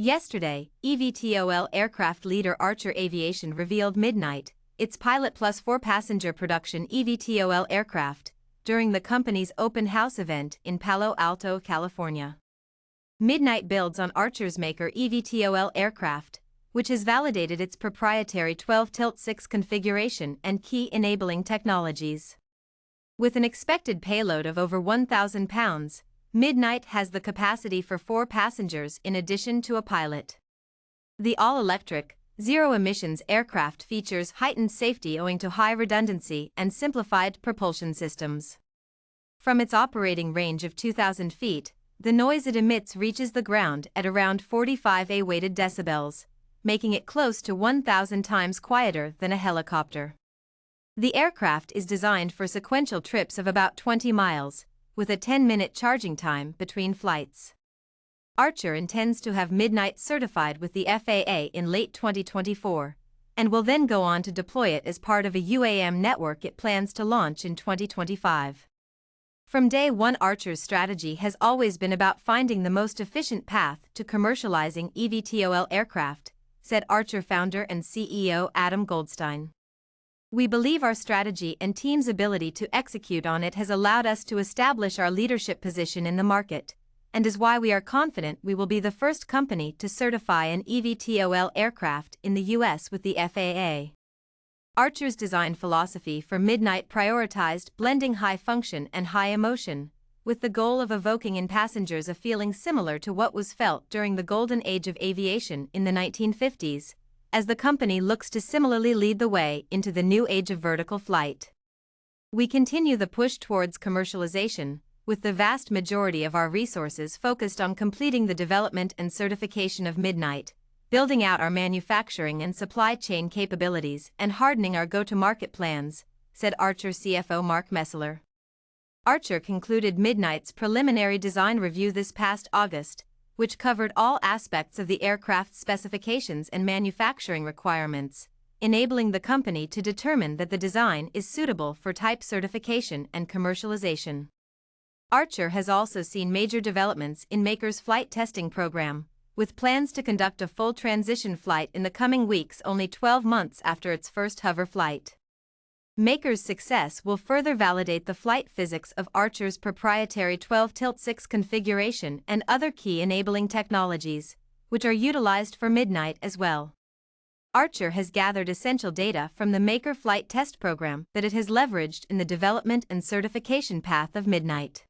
Yesterday, eVTOL aircraft leader Archer Aviation revealed Midnight, its pilot plus 4-passenger production eVTOL aircraft, during the company's open house event in Palo Alto, California. Midnight builds on Archer's Maker eVTOL aircraft, which has validated its proprietary 12-tilt-6 configuration and key enabling technologies. With an expected payload of over 1,000 pounds, Midnight has the capacity for 4 passengers in addition to a pilot. The all-electric, zero-emissions aircraft features heightened safety owing to high redundancy and simplified propulsion systems. From its operating range of 2,000 feet, the noise it emits reaches the ground at around 45 weighted decibels, making it close to 1,000 times quieter than a helicopter. The aircraft is designed for sequential trips of about 20 miles, with a 10-minute charging time between flights. Archer intends to have Midnight certified with the FAA in late 2024, and will then go on to deploy it as part of a UAM network it plans to launch in 2025. From day one, Archer's strategy has always been about finding the most efficient path to commercializing eVTOL aircraft, said Archer founder and CEO Adam Goldstein. We believe our strategy and team's ability to execute on it has allowed us to establish our leadership position in the market, and is why we are confident we will be the first company to certify an eVTOL aircraft in the US with the FAA. Archer's design philosophy for Midnight prioritized blending high function and high emotion, with the goal of evoking in passengers a feeling similar to what was felt during the golden age of aviation in the 1950s, as the company looks to similarly lead the way into the new age of vertical flight. We continue the push towards commercialization, with the vast majority of our resources focused on completing the development and certification of Midnight, building out our manufacturing and supply chain capabilities, and hardening our go-to-market plans, said Archer CFO Mark Mesler. Archer concluded Midnight's preliminary design review this past August, which covered all aspects of the aircraft's specifications and manufacturing requirements, enabling the company to determine that the design is suitable for type certification and commercialization. Archer has also seen major developments in Maker's flight testing program, with plans to conduct a full transition flight in the coming weeks, only 12 months after its first hover flight. Maker's success will further validate the flight physics of Archer's proprietary 12-tilt-6 configuration and other key enabling technologies, which are utilized for Midnight as well. Archer has gathered essential data from the Maker flight test program that it has leveraged in the development and certification path of Midnight.